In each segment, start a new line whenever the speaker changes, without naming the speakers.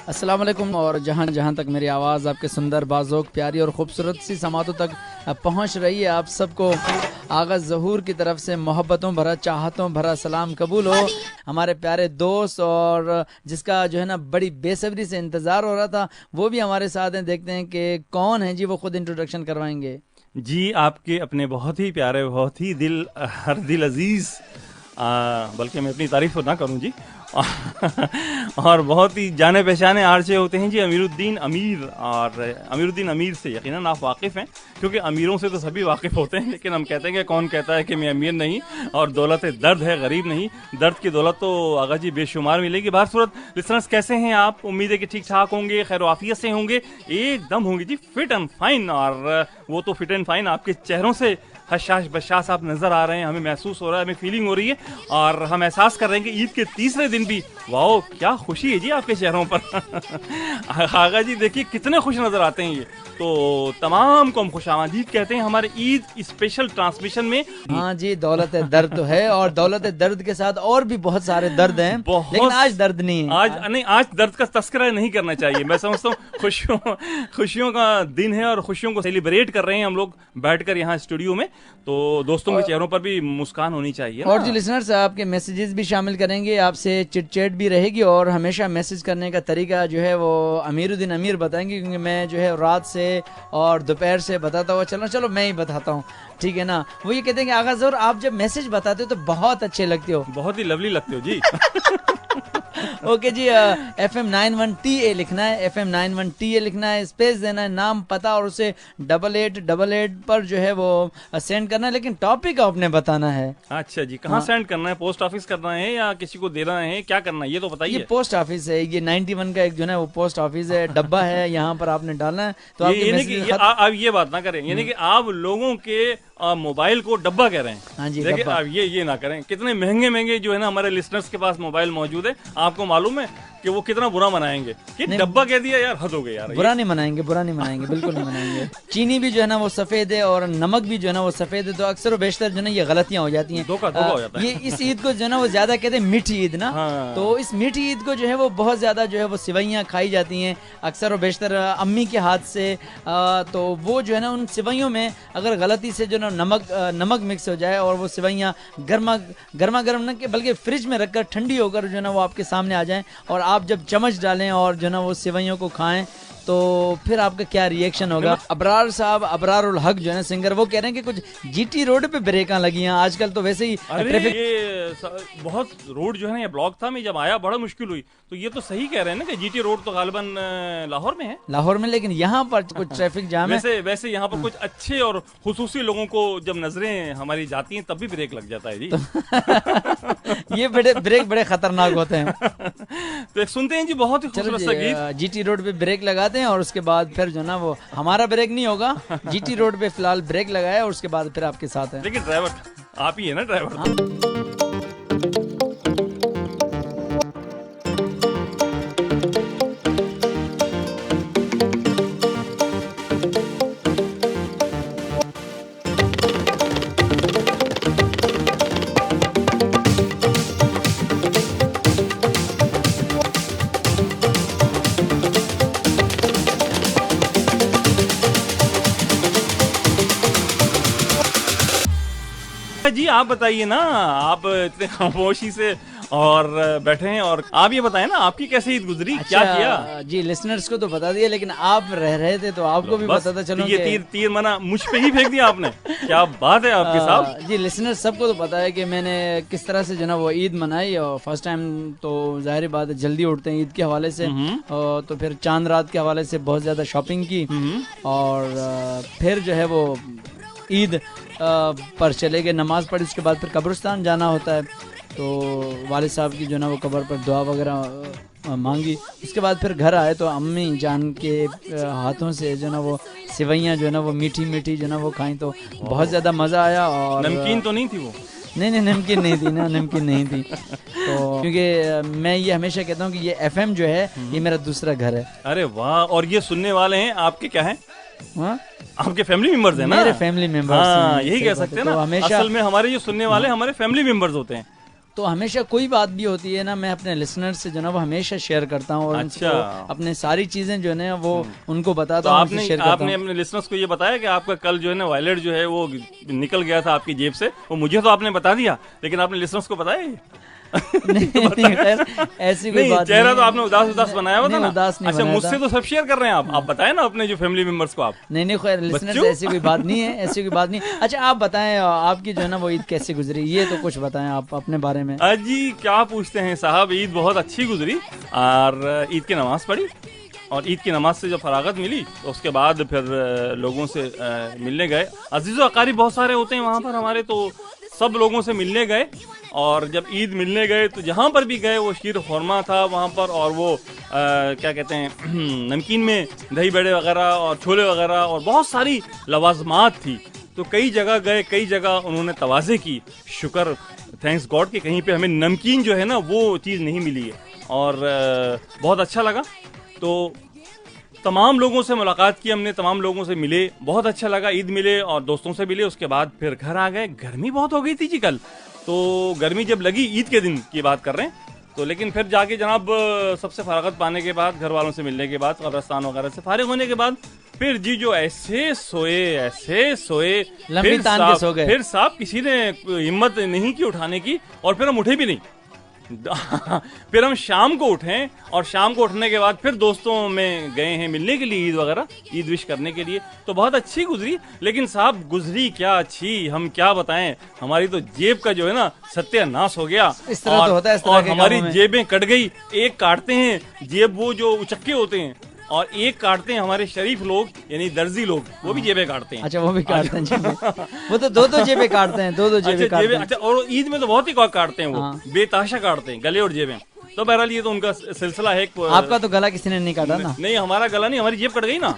अस्सलाम वालेकुम। और जहाँ जहाँ तक मेरी आवाज़ आपके सुंदर बाज़ोक प्यारी और ख़ूबसूरत सी समातों तक पहुँच रही है, आप सबको आगा ज़हूर की तरफ से मोहब्बतों भरा चाहतों भरा सलाम कबूल हो। हमारे प्यारे दोस्त और जिसका जो है ना बड़ी बेसब्री से इंतज़ार हो रहा था, वो भी हमारे साथ हैं। देखते हैं कि कौन है जी, वो खुद इंट्रोडक्शन करवाएंगे।
जी, आपके अपने बहुत ही प्यारे, बहुत ही हर दिल अजीज़, बल्कि मैं अपनी तारीफ ना करूं जी और बहुत ही जाने पहचाने आरजे होते हैं जी अमीरुद्दीन अमीर। और अमीरुद्दीन अमीर से यकीनन आप वाकिफ़ हैं, क्योंकि अमीरों से तो सभी वाकिफ़ होते हैं, लेकिन हम कहते हैं कि कौन कहता है कि मैं अमीर नहीं और दौलत दर्द है, गरीब नहीं। दर्द की दौलत तो आगा जी बेशुमार मिलेगी। बाहर सूरत लिसनर्स, कैसे हैं आप? उम्मीद है कि ठीक ठाक होंगे, खैर आफियत से होंगे, एकदम होंगे जी फिट एंड फाइन। और वो तो फिट एंड फाइन आपके चेहरों से हशाश बशाश आप नजर आ रहे हैं, हमें महसूस हो रहा है, हमें फीलिंग हो रही है और हम एहसास कर रहे हैं कि ईद के तीसरे दिन भी वाओ क्या खुशी है जी आपके चेहरों पर। आगा जी देखिए कितने खुश नजर आते हैं ये, तो तमाम को हम खुशामदीद कहते हैं हमारे ईद स्पेशल ट्रांसमिशन में।
हाँ जी, दौलत दर्द तो है और दौलत दर्द के साथ और भी बहुत सारे दर्द हैं, लेकिन आज दर्द नहीं है।
आज दर्द का तस्करा नहीं करना चाहिए। मैं समझता हूँ खुशियों का दिन है और खुशियों को सेलिब्रेट कर रहे हैं हम लोग बैठकर यहाँ स्टूडियो में, तो दोस्तों के चेहरों पर भी मुस्कान होनी चाहिए।
और जी लिसनर्स, आपके मैसेजेस भी शामिल करेंगे, आपसे चिट चैट भी रहेगी और हमेशा मैसेज करने का तरीका जो है वो अमीरुद्दीन अमीर बताएंगे, क्योंकि मैं जो है रात से और दोपहर से बताता हुआ चलो मैं ही बताता हूँ, ठीक है ना। वो ये कहते हैं कि आगा ज़हूर आप जब मैसेज बताते हो तो बहुत अच्छे लगते हो,
बहुत ही लवली लगते हो जी।
ओके जी, FM 91TA लिखना है, FM 91TA लिखना है, स्पेस देना है, नाम पता और उसे 8888 पर जो है वो सेंड करना है, लेकिन टॉपिक आपने बताना है।
अच्छा जी, कहाँ सेंड करना है? पोस्ट ऑफिस करना है या किसी को देना है, क्या करना है ये तो बताइए।
ये पोस्ट ऑफिस है, ये 91 का एक जो है वो पोस्ट ऑफिस है, डब्बा है, यहाँ पर आपने डालना है। तो
आप ये बात ना करें, यानी कि आप लोगों के मोबाइल को डब्बा कह रहे हैं।
हाँ जी,
देखिए आप ये ना करें। कितने महंगे जो है ना हमारे लिसनर्स के पास मोबाइल मौजूद है, आपको मालूम है कि वो कितना बुरा मनाएंगे कि डब्बा कह दिया यार, हद हो गई यार।
बुरा नहीं मनाएंगे बिल्कुल नहीं मनाएंगे। चीनी भी जो है ना वो सफेद है और नमक भी जो है ना वो सफेद है, तो अक्सर और बेशतर जो है ये गलतियां हो जाती हैं,
धोखा हो जाता है।
ये इस ईद को जो है ना वो ज्यादा कहते हैं मीठी ईद ना।
हाँ।
तो इस मीठी ईद को जो है वो बहुत ज्यादा जो है वो सिवैयां खाई जाती हैं अक्सर और बेशतर अम्मी के हाथ से। तो वो जो है ना उन सिवैयों में अगर गलती से जो ना नमक मिक्स हो जाए और वो सिवैयां गर्मा गर्म न के बल्कि फ्रिज में रखकर ठंडी होकर जो है ना वो आपके सामने आ जाएं और आप जब चम्मच डालें और जो है ना वो सिवैयों को खाएं, तो फिर आपका क्या रिएक्शन होगा। अबरार साहब, अबरारुल हक जो है ना सिंगर, वो कह रहे हैं कि कुछ जीटी रोड पे ब्रेकां लगी हैं आजकल, तो वैसे ही ट्रैफिक
ये बहुत रोड जो है ना ये ब्लॉक था, मैं जब आया बड़ा मुश्किल हुई। तो ये तो सही कह रहे हैं ना कि जीटी रोड तो गालिबन लाहौर में है,
लेकिन यहाँ पर कुछ ट्रैफिक जाम है।
वैसे यहाँ पर कुछ अच्छे और खुसूसी लोगों को जब नजरें हमारी जाती हैं तब भी ब्रेक लग जाता है जी।
ये ब्रेक बड़े खतरनाक होते हैं।
तो एक सुनते हैं जी बहुत ही खूबसूरत सा गीत।
जीटी रोड पे ब्रेक लगाते हैं और उसके बाद फिर जो ना वो हमारा ब्रेक नहीं होगा, जीटी रोड पे फिलहाल ब्रेक लगाया और उसके बाद फिर आपके साथ है।
लेकिन ड्राइवर आप ही है ना, ड्राइवर। जी आप बताइए ना, आप इतने खामोशी से और बैठे हैं, और आप ये बताएं ना आपकी कैसे ईद गुजरी, क्या किया?
जी लिसनर्स को तो बता दिया, लेकिन आप रह रहे थे तो आपको भी बताता चलो।
ये तीर मना मुझ पे ही फेंक दिया आपने, क्या बात है आपके साहब।
जी लिसनर्स सबको तो पता है कि मैंने किस तरह से जो ना वो ईद मनाई, और फर्स्ट टाइम तो जाहिर बात है जल्दी उठते हैं ईद के हवाले से, तो फिर चांद रात के हवाले से बहुत ज्यादा शॉपिंग की और फिर जो है वो ईद पर चले गए, नमाज पढ़ी, उसके बाद फिर कब्रिस्तान जाना होता है, तो वालिद साहब की जो ना वो कब्र पर दुआ वगैरह मांगी। उसके बाद फिर घर आए तो अम्मी जान के हाथों से जो ना वो सिवैयाँ जो है ना वो मीठी जो ना वो खाई, तो बहुत ज़्यादा मज़ा आया। और
नमकीन तो नहीं थी वो?
नहीं नमकीन नहीं थी तो क्योंकि मैं ये हमेशा कहता हूँ कि ये FM जो है ये मेरा दूसरा घर है।
अरे वाह, और ये सुनने वाले हैं आपके क्या हैं? आपके फैमिली मेंबर्स हैं ना?
मेरे फैमिली मेंबर्स।
हाँ, यही कह सकते हैं ना,
हमेशा
असल में हमारे जो सुनने वाले हमारे फैमिली मेंबर्स होते हैं।
तो हमेशा कोई बात भी होती है ना, मैं अपने लिसनर से जो ना वो हमेशा शेयर करता हूँ और
अच्छा।
उनको अपने सारी चीजें जो है ना वो उनको
तो
बताता हूँ,
आपने
शेयर करता
आपने
हूँ।
अपने लिसनर्स को ये बताया कि आपका कल जो है ना वॉलेट जो है वो निकल गया था आपकी जेब से, वो मुझे तो आपने बता दिया, लेकिन आपने लिसनर्स को बताया ये?
नहीं नहीं, खैर ऐसी कोई
नहीं,
बात
चेहरा
नहीं
तो आपने उदास उदास बनाया हुआ था
नहीं,
ना।
उदास नहीं
अच्छा,
बनाया
मुझसे
था।
तो सब शेयर कर रहे हैं आप बताएं ना अपने जो फैमिली मेंबर्स को आप।
नहीं खैर लिसनर
बच्चों।
से ऐसी कोई बात नहीं है, ऐसी कोई बात नहीं। अच्छा आप बताएं आपकी जो है ना वो ईद कैसे गुजरी, ये तो कुछ बताएं आप अपने बारे में।
जी क्या पूछते हैं साहब, ईद बहुत अच्छी गुजरी और ईद की नमाज पढ़ी, और ईद की नमाज से जब फरागत मिली तो उसके बाद फिर लोगों से मिलने गए। अजीज़ अकारीब बहुत सारे होते हैं वहाँ पर हमारे, तो सब लोगों से मिलने गए। और जब ईद मिलने गए तो जहाँ पर भी गए वो शीर खुरमा था वहाँ पर, और वो क्या कहते हैं नमकीन में दही बड़े वगैरह और छोले वगैरह और बहुत सारी लवाजमात थी। तो कई जगह गए, कई जगह उन्होंने तवाज़े की, शुक्र थैंक्स गॉड कि कहीं पे हमें नमकीन जो है ना वो चीज़ नहीं मिली है, और बहुत अच्छा लगा। तो तमाम लोगों से मुलाकात की हमने, तमाम लोगों से मिले, बहुत अच्छा लगा, ईद मिले और दोस्तों से मिले। उसके बाद फिर घर आ गए। गर्मी बहुत हो गई थी जी कल, तो गर्मी जब लगी ईद के दिन की बात कर रहे हैं तो, लेकिन फिर जाके जनाब सबसे फरागत पाने के बाद, घर वालों से मिलने के बाद, कब्रिस्तान वगैरह से फारिग होने के बाद फिर जी जो ऐसे सोए
लंबी तान के सो गए।
फिर साहब किसी ने हिम्मत नहीं की उठाने की, और फिर हम उठे भी नहीं। फिर हम शाम को उठे, और शाम को उठने के बाद फिर दोस्तों में गए हैं मिलने के लिए, ईद वगैरह ईद विश करने के लिए। तो बहुत अच्छी गुजरी, लेकिन साहब गुजरी क्या अच्छी, हम क्या बताएं, हमारी तो जेब का जो है ना सत्यानाश हो गया।
इस तरह तो होता है, इस तरह
और
के
हमारी
कामों में।
जेबें कट गई। एक काटते हैं जेब वो जो उचक्के होते हैं, और एक काटते हैं हमारे शरीफ लोग यानी दर्जी लोग, वो भी जेबें काटते हैं।
अच्छा वो भी काटते हैं जेबें। वो तो दो जेबें काटते हैं, दो जेबें
अच्छा
काटते
जेबें,
हैं।
अच्छा, और ईद में तो बहुत ही काटते हैं वो,
हाँ।
बेताशा काटते हैं गले और जेबें। तो बहरहाल ये तो उनका सिलसिला है।
आपका तो गला किसी ने नहीं काटा ना?
नहीं, हमारा गला नहीं, हमारी जेब कट गई ना।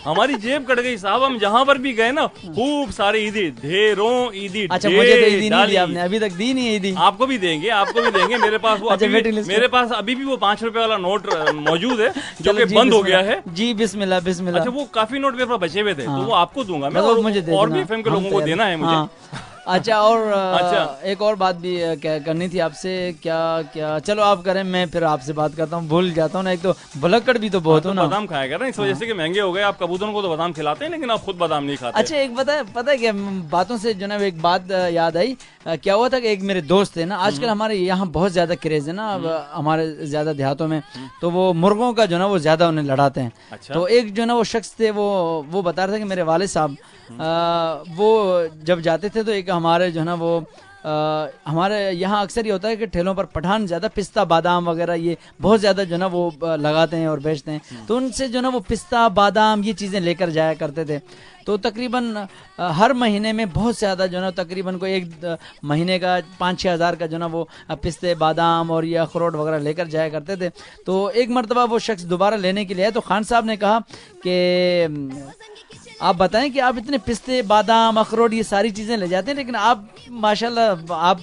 हमारी जेब कट गई साहब। हम जहाँ पर भी गए ना खूब सारी ईदी, ढेरों ईदी।
अच्छा मुझे तो ईदी नहीं दी आपने, अभी तक दी नहीं ईदी।
आपको भी देंगे, आपको भी देंगे। मेरे पास वो
अच्छा,
अभी
वेटिंग लिस्ट
मेरे पास अभी भी वो 5 रुपए वाला नोट मौजूद है जो
चलो
कि
जी,
बंद हो
बिस्मिल्लाह।
गया है
जी बिस्मिल्लाह बिस्मिल्लाह।
अच्छा, वो काफी नोट मेरे पास बचे हुए थे, तो
हाँ।
वो आपको दूंगा मैं,
मतलब
और
मुझे दे
और
देना,
भी एफएम के
हम
लोगों को
तैयार
देना है मुझे।
हाँ। अच्छा और
अच्छा।
एक और बात भी करनी थी आपसे। क्या चलो आप करें, मैं फिर आपसे बात करता हूँ, भूल जाता हूँ ना, एक तो भुलक्कड़ भी तो बहुत
तो
हो ना।
बादाम खाया कर ना, इस वजह से कि महंगे हो गए। आप कबूतरों को तो बादाम खिलाते हैं, लेकिन आप खुद बादाम नहीं खाते।
अच्छा एक पता है क्या, बातों से जो ना एक बात याद आई। क्या हुआ था कि एक मेरे दोस्त थे ना, आजकल हमारे यहाँ बहुत ज्यादा क्रेज है ना, अब हमारे ज्यादा देहातों में, तो वो मुर्गों का जो ना वो ज्यादा उन्हें लड़ाते हैं।
अच्छा।
तो एक जो ना वो शख्स थे, वो बता रहे थे कि मेरे वालिद साहब वो जब जाते थे तो एक हमारे जो है ना वो हमारे यहाँ अक्सर ये होता है कि ठेलों पर पठान ज़्यादा पिस्ता बादाम वगैरह ये बहुत ज़्यादा जो ना वो लगाते हैं और बेचते हैं। तो उनसे जो ना वो पिस्ता बादाम ये चीज़ें लेकर जाया करते थे। तो तकरीबन हर महीने में बहुत ज़्यादा जो ना तकरीबन को एक महीने का 5-6 हज़ार का जो ना वो पिस्ते बादाम और ये अखरोट वगैरह लेकर जाया करते थे। तो एक मरतबा वो शख्स दोबारा लेने के लिए आए, तो खान साहब ने कहा कि आप बताएं कि आप इतने पिस्ते बादाम अखरोट ये सारी चीज़ें ले जाते हैं, लेकिन आप माशाल्लाह आप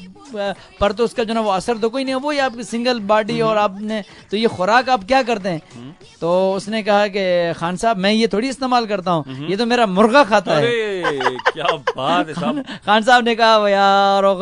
पर तो उसका जो ना वो असर तो कोई नहीं है, वो ही आपकी सिंगल बॉडी और आपने तो ये खुराक आप क्या करते हैं? तो उसने कहा कि खान साहब मैं ये थोड़ी इस्तेमाल करता हूँ, ये तो मेरा मुर्गा खाता है।
अरे क्या बात है साहब।
खान साहब ने कहा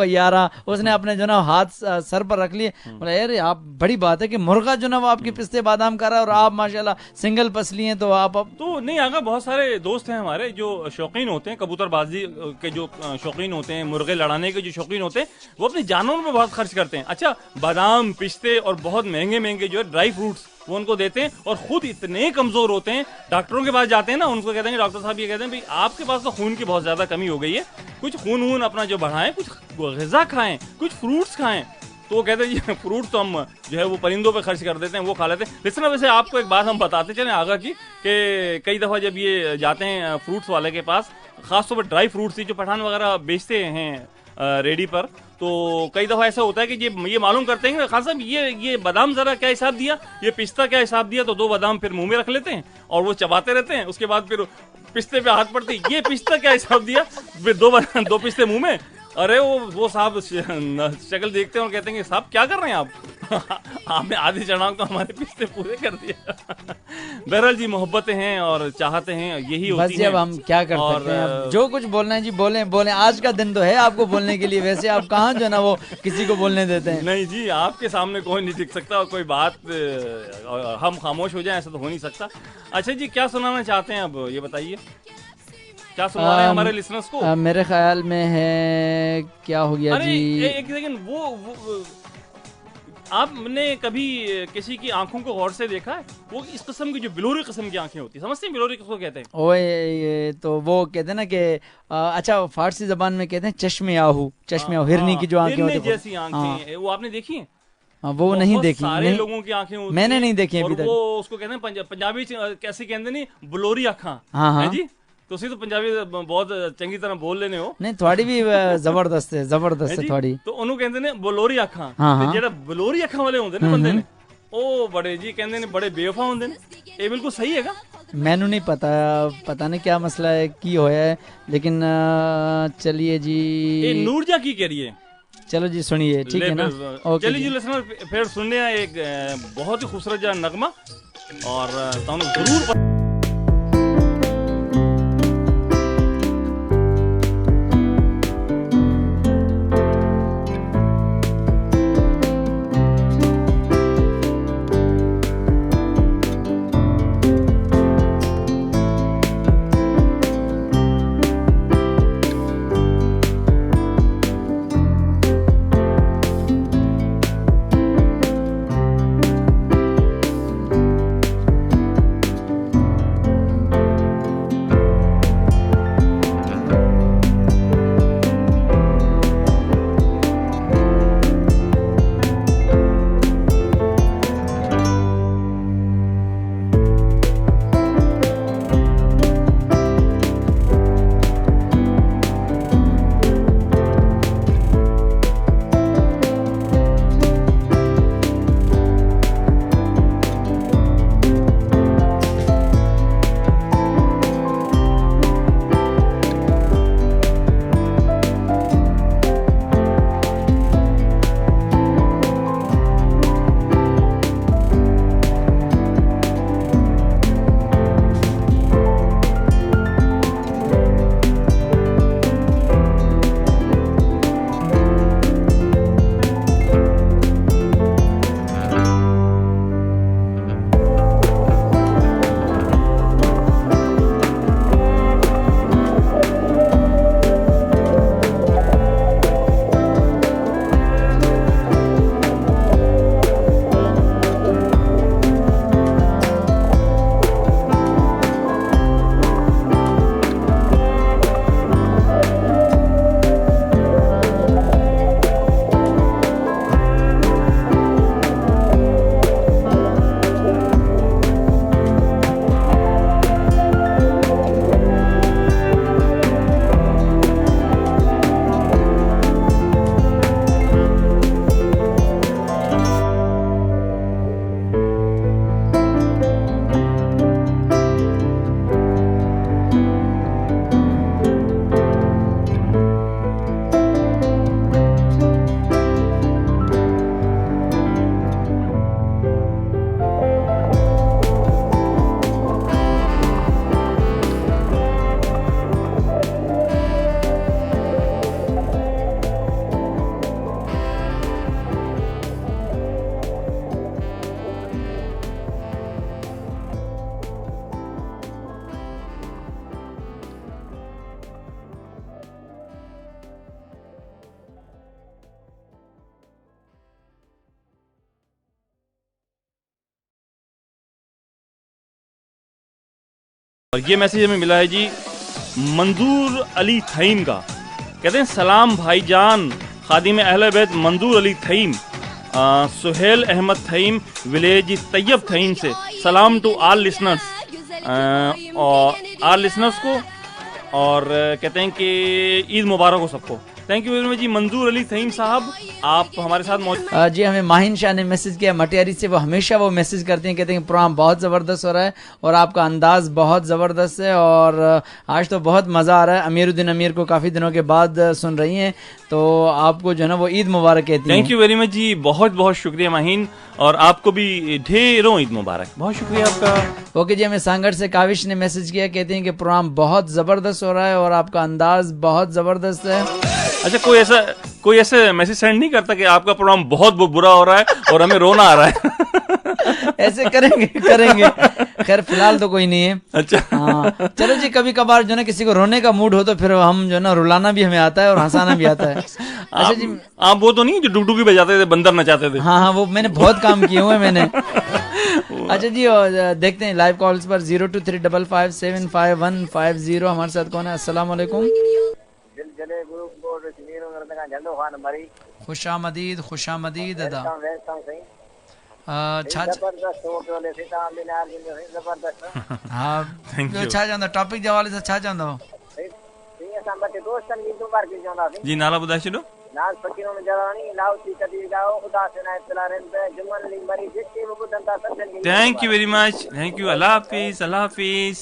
यारा, उसने अपने जो ना हाथ सर पर रख लिए, बोला यार आप बड़ी बात है कि मुर्गा जो ना वो आपके पिस्ते बादाम कर रहा है और आप माशाल्लाह सिंगल पसली हैं। तो आप अब
तो नहीं, आगा बहुत सारे दोस्त हैं हमारे जो शौकीन होते हैं, कबूतरबाजी के जो शौकीन होते हैं, मुर्गे लड़ाने के जो शौकीन होते हैं, वो अपने जानवरों में बहुत खर्च करते हैं। अच्छा, बादाम पिस्ते और बहुत महंगे महंगे जो है ड्राई फ्रूट्स वो उनको देते हैं, और खुद इतने कमजोर होते हैं, डॉक्टरों के पास जाते हैं ना, उनको कहते हैं डॉक्टर साहब ये कहते हैं भाई आपके पास तो खून की बहुत ज्यादा कमी हो गई है, कुछ खून अपना जो बढ़ाएं, कुछ ग़िज़ा खाएं, कुछ फ्रूट्स खाएं। तो वो कहते हैं ये फ्रूट तो हम जो है वो परिंदों पे खर्च कर देते हैं, वो खा लेते हैं। लेकिन वैसे आपको एक बात हम बताते चलें आगा की, कि कई दफ़ा जब ये जाते हैं फ्रूट्स वाले के पास, खासतौर पर ड्राई फ्रूट्स जो पठान वगैरह बेचते हैं रेडी पर, तो कई दफ़ा ऐसा होता है कि ये मालूम करते हैं कि खान साहब ये बादाम ज़रा क्या हिसाब दिया, ये पिस्ता क्या हिसाब दिया, तो 2 बादाम फिर मुंह में रख लेते हैं और वो चबाते रहते हैं। उसके बाद फिर पिस्ते पे हाथ पड़ते, ये पिस्ता क्या हिसाब दिया, फिर 2 पिस्ते मुंह में, अरे वो साहब शक्ल देखते हैं और कहते हैं कि साहब क्या कर रहे हैं आप आपने आधे चढ़ाव तो हमारे पिछले पूरे कर दिया। बहरहाल जी, मोहब्बतें हैं और चाहते हैं, यही
बस
होती
जी,
हैं।
अब हम क्या कर सकते हैं, अब जो कुछ बोलना है जी बोलें बोलें, आज का दिन तो है आपको बोलने के लिए, वैसे आप कहाँ जो है ना वो किसी को बोलने देते हैं।
नहीं जी, आपके सामने कोई नहीं टिक सकता और कोई बात हम खामोश हो जाएं ऐसा तो हो नहीं सकता। अच्छा जी, क्या सुनाना चाहते हैं अब ये बताइए, क्या सुना रहे हैं हमारे लिसनर्स को?
मेरे ख्याल में है क्या हो गया
अरे
जी।
एक सेकंड, वो आपने कभी किसी की आंखों को गौर से देखा है? वो इस किस्म की जो बिलोरी किस्म की आंखें होती है, समझते हैं बिलोरी किसको कहते हैं?
ओए ये तो वो कहते हैं ना कि अच्छा फारसी जबान में कहते हैं चश्मे आहू, चश्मे आहू, हिरनी की जो आंखें
हिरने
होती हैं।
जैसी आंखें, वो आपने देखी हैं?
वो नहीं देखी,
सारे
नहीं,
लोगों की आंखें होती
मैंने
हैं,
नहीं देखी अभी
और
तक।
वो उसको कहते हैं पंजाबी कैसे कहते नहीं, बलोरी अखां।
हाँ हाँ
जी, ਤੁਸੀਂ तो पंजाबी बहुत चंगी तरह बोल लेने हो।
नहीं, थोड़ी भी जबरदस्त है, जबरदस्त है थोड़ी।
तो ਉਹਨੂੰ ਕਹਿੰਦੇ ਨੇ ਬਲੋਰੀ ਅੱਖਾਂ।
हाँ
ਤੇ ਜਿਹੜਾ ਬਲੋਰੀ ਅੱਖਾਂ ਵਾਲੇ ਹੁੰਦੇ ਨੇ ਬੰਦੇ ਨੇ, ਉਹ ਬੜੇ ਜੀ ਕਹਿੰਦੇ ਨੇ ਬੜੇ ਬੇਵਫਾ ਹੁੰਦੇ ਨੇ। ਇਹ ਬਿਲਕੁਲ सही ਹੈਗਾ?
मैनू नहीं पता नहीं क्या मसला है की होया है, लेकिन चलिए जी,
ਇਹ ਨੂਰਜਾ ਕੀ कह रही है?
चलो जी सुनिए, ठीक है ना। ओके
चलिए जी लिसनर, फिर सुनने हैं एक बहुत ही खूबसूरत जा नगमा और ਤੁਹਾਨੂੰ जरूर और ये मैसेज हमें मिला है जी मंजूर अली थईम का। कहते हैं सलाम भाईजान, खादिम अहले बैत मंजूर अली थईम, सुहेल अहमद थईम, विलेज तैयब थईम से सलाम टू आल लिसनर्स और आल लिसनर्स को, और कहते हैं कि ईद मुबारक हो सबको। थैंक यू वेरी मच जी। मंजूर अली सहीम साहब, आप हमारे साथ मौजूद।
जी, हमें माहिन शाह ने मैसेज किया मटियारी से। वो हमेशा वो मैसेज करते हैं, कहते हैं प्रोग्राम बहुत ज़बरदस्त हो रहा है और आपका अंदाज बहुत ज़बरदस्त है और आज तो बहुत मज़ा आ रहा है। अमीरुद्दीन अमीर को काफ़ी दिनों के बाद सुन रही हैं, तो आपको जो है ना वो ईद मुबारक कहती हैं।
थैंक यू वेरी मच जी, बहुत बहुत शुक्रिया माहिन, और आपको भी ढेरों ईद मुबारक। बहुत शुक्रिया आपका।
ओके जी, हमें सांगड़ से काविश ने मैसेज किया, कहते हैं कि प्रोग्राम बहुत ज़बरदस्त हो रहा है और आपका अंदाज बहुत ज़बरदस्त है।
अच्छा, कोई ऐसे मैसेज सेंड नहीं करता कि आपका प्रोग्राम बहुत बुरा हो रहा है और हमें रोना आ रहा है?
ऐसे करेंगे। खैर फिलहाल तो कोई नहीं है।
अच्छा,
हाँ, चलो जी, कभी कभार जो ना किसी को रोने का मूड हो तो फिर हम जो ना रुलाना भी हमें आता है और हंसाना भी आता है। अच्छा जी,
आप वो तो नहीं जो डुगडुगी बजाते थे, बंदर नचाते थे?
हाँ, वो मैंने बहुत काम किए हुए मैंने। अच्छा जी, और देखते हैं लाइव कॉल्स पर 0235575150 हमारे साथ कौन है। अस्सलाम वालेकुम। खुशामदीद अदा। हाँ, छा जांदा टॉपिक जे हवाले सां छा चवंदव?
जी, नाला ॿुधाए छॾियो। Thank you very much, thank you. Allah हाफिज, अल्लाह हाफिज।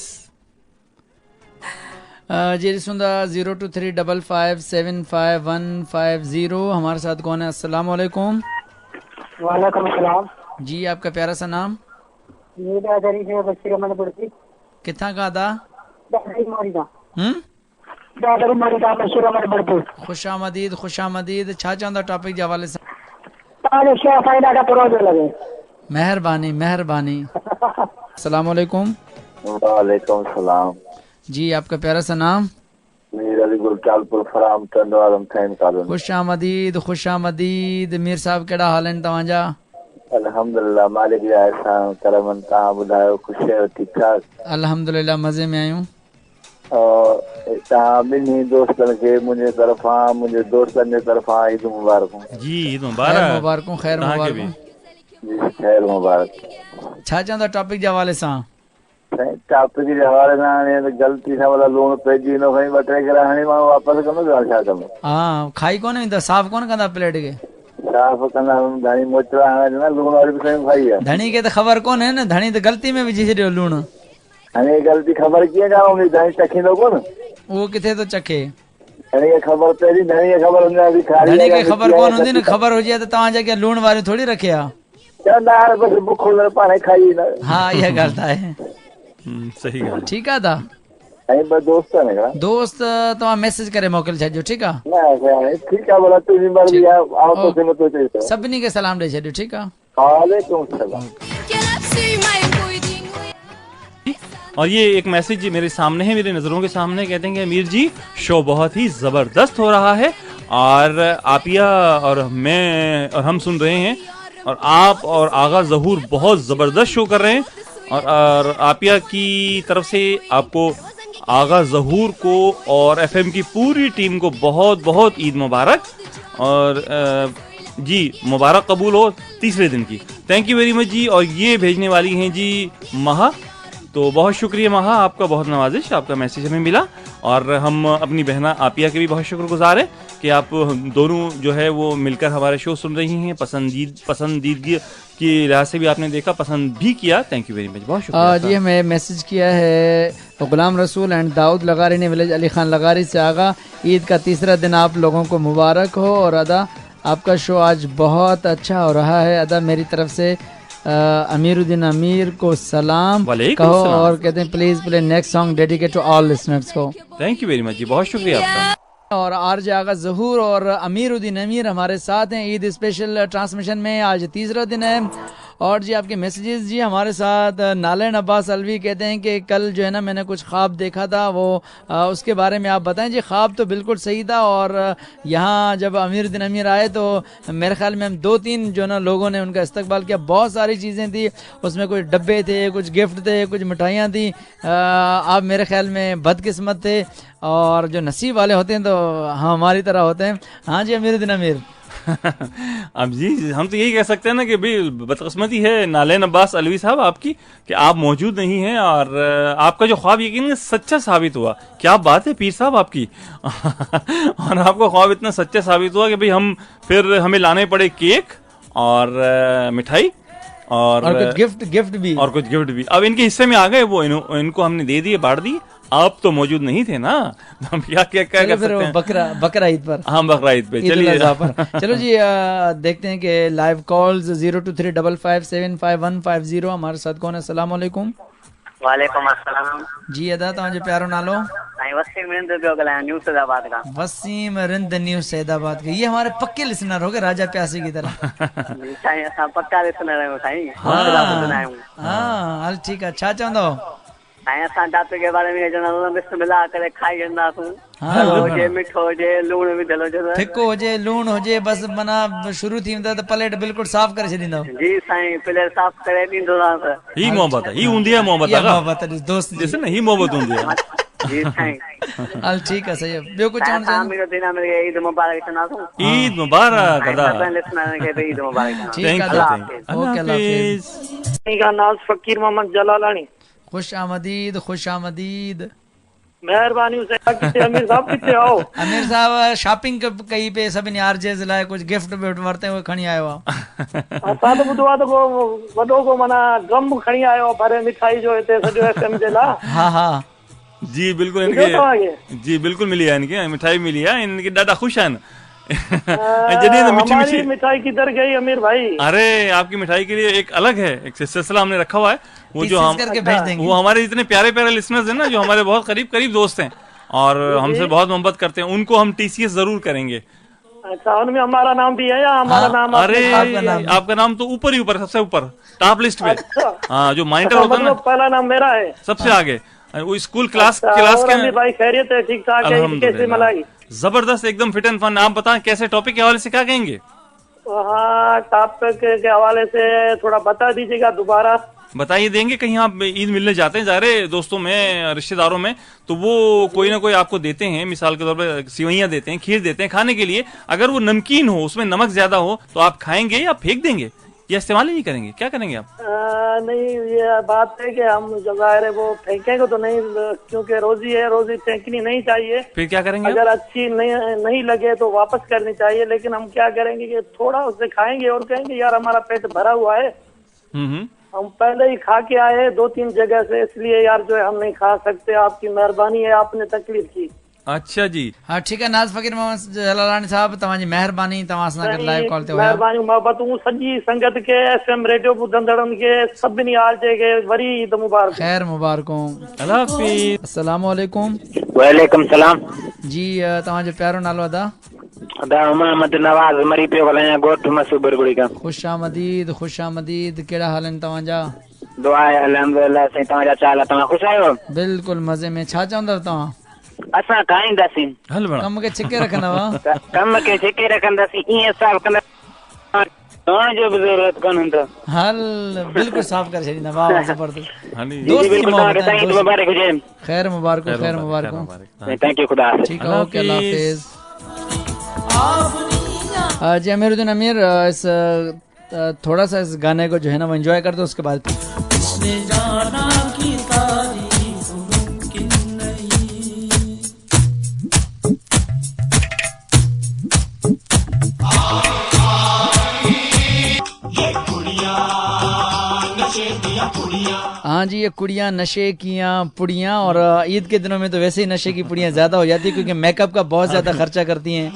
जी सुंदा 0235575150 हमारे साथ कौन है। अस्सलाम वालेकुम।
वालेकुम सलाम
जी, आपका प्यारा सा नाम? कितना का अदा? खुशामदीद। छा चवंदा टॉपिक जे हवाले सां? मेहरबानी। अस्सलाम वालेकुम।
वालेकुम सलाम
जी, आपका प्यारा सा नाम? खुशामदीद। मीर साहब केड़ा हाल आहिनि तव्हांजा?
अल्हम्दुलिल्लाह, मालिक जा एहसान करमन। तव्हां ॿुधायो, ख़ुशि आहियो? ठीकु ठाक?
अल्हम्दुलिल्लाह, मज़े में आहियूं।
तव्हां ॿिन्ही दोस्तनि खे मुंहिंजे तरफ़ां, मुंहिंजे दोस्तनि जे तरफ़ां ईद मुबारकूं।
जी, ईद
खैर
मुबारक।
मुबारकूं।
जी, ख़ैर मुबारक।
छा चवंदा टॉपिक जे हवाले सां?
टॉपिक जे हवाले सां हाणे ग़लती सां मतलब लूणु पइजी वेंदो, खणी 2-3 गिरा हाणे माण्हू वापसि कंदो छा कंदो?
हाँ, खाई कोन वेंदा, साफ़ कोन कंदा प्लेट खे?
साफ़ कंदा, घणी मोचड़ा हाणे न लूणु वारी बि शयूं खाई आहे।
धणी खे त ख़बर कोन्हे न, धणी त ग़लती में विझी छॾियो लूणु।
हाणे ग़लती ख़बर कीअं कान, धणी चखींदो कोन?
उहो किथे थो चखे?
धणी खे ख़बर पए थी, धणी खे ख़बर हूंदी आहे
धणी खे ख़बर कोन हूंदी न, ख़बर हुजे त तव्हां जेके लूणु वारियूं थोरी रखे आहे।
चवंदा बसि बुख हूंदो पाणे खाई ईंदा।
हाँ, इहा ॻाल्हि त आहे।
सही ॻाल्हि।
ठीकु आहे दा।
ऐं ॿ दोस्त आहिनि हिकिड़ा।
दोस्त तव्हां मैसेज करे मोकिले छॾिजो, ठीकु आहे?
न ठीकु आहे, भला तुंहिंजी मर्ज़ी आहे, आओ तो से नथो चई सघां।
सभिनी खे सलाम ॾेई छॾियो, ठीकु आहे?
वालेकुम सलाम।
और ये एक मैसेज मेरे सामने है, मेरे नज़रों के सामने, कहते हैं कि अमीर जी शो बहुत ही ज़बरदस्त हो रहा है और आपिया और मैं और हम सुन रहे हैं, और आप और आगा ज़हूर बहुत ज़बरदस्त शो कर रहे हैं, और आपिया की तरफ से आपको, आगा ज़हूर को और एफएम की पूरी टीम को बहुत बहुत ईद मुबारक, और जी मुबारक कबूल हो तीसरे दिन की। थैंक यू वेरी मच जी। और ये भेजने वाली हैं जी महा, तो बहुत शुक्रिया महा, आपका बहुत नवाजिश, आपका मैसेज हमें मिला, और हम अपनी बहना आपिया के भी बहुत शुक्रगुजार हैं कि आप दोनों जो है वो मिलकर हमारे शो सुन रही हैं। पसंदीदगी की लिहाज से भी आपने देखा, पसंद भी किया। थैंक यू वेरी मच, बहुत शुक्रिया
जी। हमें मैसेज किया है गुलाम रसूल एंड दाऊद लगारी ने, विलेज अली खान लगारी से। आगा, ईद का तीसरा दिन आप लोगों को मुबारक हो, और अदा आपका शो आज बहुत अच्छा हो रहा है। अदा मेरी तरफ से अमीरुद्दीन अमीर को सलाम कहो, और कहते हैं please play next song dedicate to all listeners को।
थैंक यू वेरी मच जी, बहुत शुक्रिया आपका।
और आरजे आगा ज़हूर और अमीरुद्दीन अमीर हमारे साथ हैं ईद स्पेशल ट्रांसमिशन में। आज तीसरा दिन है। और जी आपके मैसेजेस जी हमारे साथ। नालन अब्बास अलवी कहते हैं कि कल जो है ना मैंने कुछ ख्वाब देखा था, वो उसके बारे में आप बताएं जी। ख्वाब तो बिल्कुल सही था, और यहाँ जब अमीरुद्दीन अमीर आए तो मेरे ख्याल में हम 2-3 जो ना लोगों ने उनका इस्तकबाल किया। बहुत सारी चीज़ें थी उसमें, कुछ डब्बे थे, कुछ गिफ्ट थे, कुछ मिठाइयाँ थी। आप मेरे ख्याल में बदकिस्मत थे, और जो नसीब वाले होते हैं तो हाँ हमारी तरह होते हैं। हाँ जी अमीरुद्दीन अमीर।
अब जी हम तो यही कह सकते हैं ना कि भाई बदकिस्मती है नालेन अब्बास अलवी साहब आपकी कि आप मौजूद नहीं हैं और आपका जो ख्वाब यकीन सच्चा साबित हुआ। क्या बात है पीर साहब आपकी और आपका ख्वाब इतना सच्चा साबित हुआ कि भाई हमें लाने पड़े केक और मिठाई और
कुछ गिफ्ट भी।
अब इनके हिस्से में आ गए वो, इनको हमने दे दिए, बांट दिए। आप तो मौजूद नहीं थे ना, तो हम क्या क्या क्या कर सकते हैं।
बकरा ईद पर,
हाँ बकरा ईद पे चलिए
चलो जी देखते हैं कि लाइव कॉल्स 0235575150 हमारे साथ कौन है। अस्सलाम वालेकुम।
वालेकुम अस्सलाम
जी अदा तव्हांजो प्यारो नालो?
वसीम रिंद पियो ॻाल्हायां न्यू सैदाबाद खां।
वसीम रिंद न्यू सैदाबाद के, ये हमारे पक्के लिसनर हो गए राजा प्यासी की तरह।
साईं असां पक्का लिसनर आहियूं साईं।
हाँ हल ठीक है, छा चवंदो?
साईं असां टॉपिक के बारे में ॼणा बिस्मिल्लाह करे खाई वेंदासूं। हुजे मिठो हुजे लूण विधल हुजे,
फिको हुजे लूण हुजे, बस मना शुरू थी वेंदो त प्लेट बिल्कुल साफ करे छॾींदो।
जी साईं प्लेट साफ करे ॾींदोसांस।
ही मोहब्बत है, ही हूंदी आहे मोहब्बत।
दोस्त
जैसे ना ही मोहब्बत हूंदी आहे।
जी साईं
हल ठीक है, सही है। ॿियो कुछ चवण चाहियो?
ईद मुबारक चवंदासूं।
ईद मुबारक अदा।
लिसनर खे ईद मुबारक।
ठीक है, अल्लाह हाफिज़।
नाज़ फकीर मोहम्मद जलालानी।
खुश आमदीद, खुश आमदीद।
मेहरबानी से अमीर साहब किथे आओ?
अमीर साहब शॉपिंग कई पे सभिनी आरजेस लाइ कुछ गिफ्ट विफ्ट वरते हुए खणी आयो आहे।
असां तो ॿुधो आहे त को वॾो को माना गम खणी आयो भरे मिठाई जो हिते सॼो एफएम जे लाइ।
हाँ हाँ
जी बिल्कुल, इनके जी बिल्कुल मिली है, इनके मिठाई मिली है, इनके ॾाढा खुश आहिनि।
हमारी मिठाई किधर गई अमीर भाई?
अरे आपकी मिठाई के लिए एक अलग है, एक सिलसिला हमने रखा हुआ है, वो जो हम वो हमारे जितने प्यारे प्यारे लिसनर्स हैं ना, जो हमारे बहुत करीब दोस्त हैं और हमसे बहुत मोहब्बत करते हैं, उनको हम टीसीएस जरूर करेंगे।
अच्छा, उनमें हमारा नाम भी है या हमारा नाम?
अरे आपका नाम तो ऊपर ही ऊपर, सबसे ऊपर टॉप लिस्ट पे। हाँ जो मॉनिटर होता है ना,
पहला नाम मेरा है
सबसे आगे। वो स्कूल क्लास के
भाई खैरियत है, ठीक ठाक है, कैसे मलाई?
जबरदस्त एकदम फिट एंड फन। आप बताएं कैसे टॉपिक के हवाले से क्या कहेंगे?
हाँ टॉपिक के हवाले से थोड़ा बता दीजिएगा दोबारा।
बताइए देंगे। कहीं आप ईद मिलने जाते हैं ज़ाहिर दोस्तों में, रिश्तेदारों में, तो वो कोई ना कोई आपको देते हैं, मिसाल के तौर पर सेवइयां देते हैं, खीर देते हैं खाने के लिए। अगर वो नमकीन हो, उसमें नमक ज्यादा हो, तो आप खाएंगे या फेंक देंगे या इस्तेमाल ही नहीं करेंगे? क्या करेंगे आप?
नहीं, ये बात है कि हम जो ज़ाहिर है वो फेंकेंगे तो नहीं, क्योंकि रोजी है, रोजी फेंकनी नहीं चाहिए।
फिर क्या करेंगे?
अगर अच्छी नहीं लगे तो वापस करनी चाहिए, लेकिन हम क्या करेंगे कि थोड़ा उससे खाएंगे और कहेंगे यार हमारा पेट भरा हुआ है, हम पहले ही खा के आए 2-3 जगह से, इसलिए यार जो है हम नहीं खा सकते। आपकी मेहरबानी है, आपने तकलीफ की।
अच्छा जी,
हाँ ठीक है। नाज़ फकीर मोहम्मद जलालानी साहब तव्हांजी मेहरबानी, तव्हां सां गॾु लाइव कॉल ते हुआ।
मेहरबानी मोहब्बत सॼी संगत के, एफएम रेडियो ॿुधंदड़नि के सभिनी आरजे के वरी ईद मुबारक।
खैर मुबारको।
अल्लाह हाफिज़।
अस्सलाम वालेकुम।
वालेकुम सलाम।
जी तव्हांजो प्यारो नालो अदा?
अदा मोहम्मद नवाज मरी पियो ॻाल्हायां, ॻोठ मसूबर गुड़ी खां।
खुश आमदीद, खुश आमदीद। कहिड़ा हाल आहिनि तव्हांजा?
दुआ आहे अल्हम्दुलिल्लाह। साईं तव्हांजा चाल, तव्हां ख़ुशि आहियो?
बिल्कुल मज़े में। छा चवंदव तव्हां?
असां खाईंदासीं।
हल बड़ा
कम के छिके रखंदव?
कम के छिके रखंदासीं, ईअं साफ़ कंदा जो भी जरूरत कोन हूंदो।
हल बिल्कुल साफ़ करे छॾींदा। वाह जबरदस्त।
मुबारक हुजे।
खैर मुबारक, खैर मुबारक।
थैंक यू, खुदा हाफिज़।
ठीक है, ओके, अल्लाह हाफिज़। जी अमीरुद्दीन अमीर, इस थोड़ा सा इस गाने को जो है ना वो एंजॉय कर दो, उसके बाद हाँ जी, ये कुड़ियाँ नशे कियाँ पुड़ियाँ, और ईद के दिनों में तो वैसे ही नशे की पुड़ियाँ ज्यादा हो जाती है क्योंकि मेकअप का बहुत ज्यादा खर्चा करती हैं।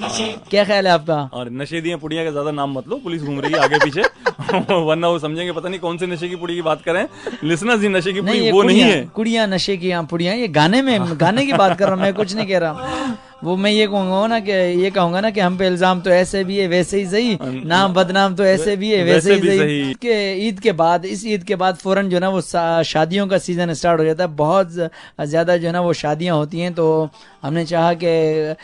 क्या ख्याल है आपका? और
नशे दी पुड़िया का ज्यादा नाम मत लो, पुलिस घूम रही है आगे पीछे वरना वो समझेंगे पता नहीं कौन से नशे की पुड़ी की बात करें। लिसनर्स ही नशे की पुड़ी वो नहीं है।
कुड़ियाँ नशे की पुड़ियाँ, ये गाने में गाने की बात कर रहा हूँ मैं, कुछ नहीं कह रहा। वो मैं ये कहूंगा ना कि हम पे इल्जाम तो ऐसे भी है वैसे ही सही, नाम बदनाम तो ऐसे भी है वैसे ही सही। के ईद के बाद, इस ईद के बाद फौरन जो ना वो शादियों का सीजन स्टार्ट हो जाता है, बहुत ज्यादा जो ना वो शादियां होती हैं। तो हमने चाहा कि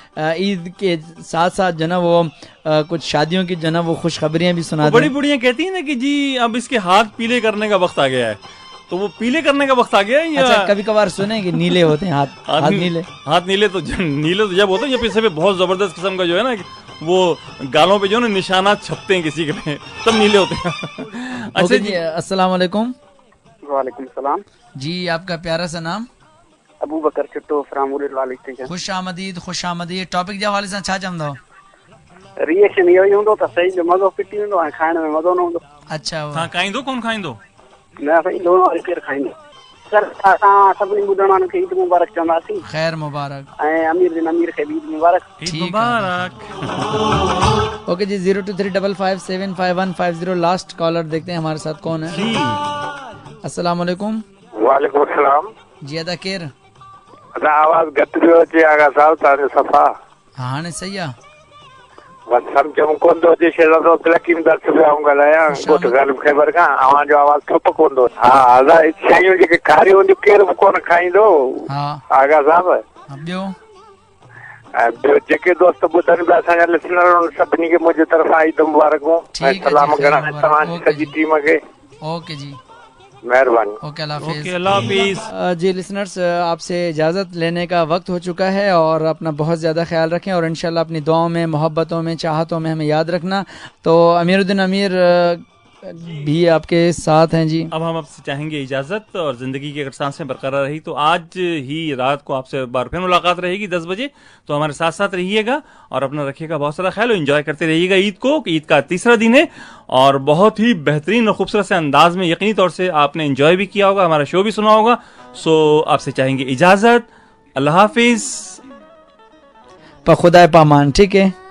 ईद के साथ साथ जो ना वो कुछ शादियों की जो ना वो खुशखबरियां भी सुना दें।
बड़ी बुढ़ियां कहती है ना कि जी अब इसके हाथ पीले करने का वक्त आ गया है, तो वो पीले करने का वक्त आ गया है या?
अच्छा, कभी कभार सुने कि नीले होते हैं हाथ नीले?
हाथ नीले तो जब होते हैं जब इससे बहुत जबरदस्त किस्म का जो है ना वो गालों पे जो ना निशानात छपते हैं किसी के पे, तब नीले होते हैं। अच्छा जी,
अस्सलाम वालेकुम।
वालेकुम सलाम
जी, आपका प्यारा सा नाम?
अबू बकर चुट्टो फ्राम लाल स्टेशन।
खुश आमदीद, खुश आमदीद। टॉपिक जे हवाले सां छा चवंदो?
रिएक्शन इहो ई हूंदो त सही जो मज़ो फिटी हूंदो ऐं खाइण में मज़ो न हूंदो।
अच्छा,
तव्हां खाईंदो कोन खाईंदो?
न साईं, दोनों वारी केरु खाईंदो। सर असां सभिनी ॿुधण वारनि खे ईद मुबारक चवंदासीं।
खैर मुबारक।
ऐं अमीर दिन अमीर खे बि ईद मुबारक।
ईद मुबारक।
ओके जी, 0235575150 लास्ट कॉलर देखते हैं हमारे साथ कौन है। अस्सलाम वालेकुम।
वालेकुम सलाम।
जी अदा केर?
अदा आवाज घट पियो अचे आगा साहब ताने सफ़ा।
हाँ हाणे सही आहे।
बस सम्झो कोन थो अचे शेरा तो तलकीम दर्द पिया हूं ॻाल्हायां घोट ॻाल्हि ख़बर खां अवां जो आवाज़ थप कोन थो। हा अदा शयूं जेके खारी हूंदियूं केरु बि कोन खाईंदो।
हा
आगा साहब
ॿियो?
ऐं ॿियो जेके दोस्त ॿुधनि पिया असांजा लिसनर सभिनी खे मुंहिंजी तरफ़ां ईद मुबारकूं ऐं सलाम घणा तव्हांजी सॼी टीम खे।
ओके जी,
मेहरबानी।
ओके अल्लाह
हाफिज।
जी लिसनर्स, आपसे इजाज़त लेने का वक्त हो चुका है और अपना बहुत ज़्यादा ख्याल रखें और इंशाल्लाह अपनी दुआओं में, मोहब्बतों में, चाहतों में हमें याद रखना। तो अमीरुद्दीन अमीर भी आपके साथ हैं जी।
अब हम आपसे चाहेंगे इजाजत, और जिंदगी की अगर सांसें बरकरार रही तो आज ही रात को आपसे एक बार फिर मुलाकात रहेगी 10 बजे। तो हमारे साथ साथ रहिएगा और अपना रखिएगा बहुत सारा ख्याल, एंजॉय करते रहिएगा ईद को। ईद का तीसरा दिन है और बहुत ही बेहतरीन और खूबसूरत से अंदाज में यकीनी तौर से आपने एंजॉय भी किया होगा, हमारा शो भी सुना होगा। सो आपसे चाहेंगे इजाजत, अल्लाह हाफिज,
खुदा पामान। ठीक है।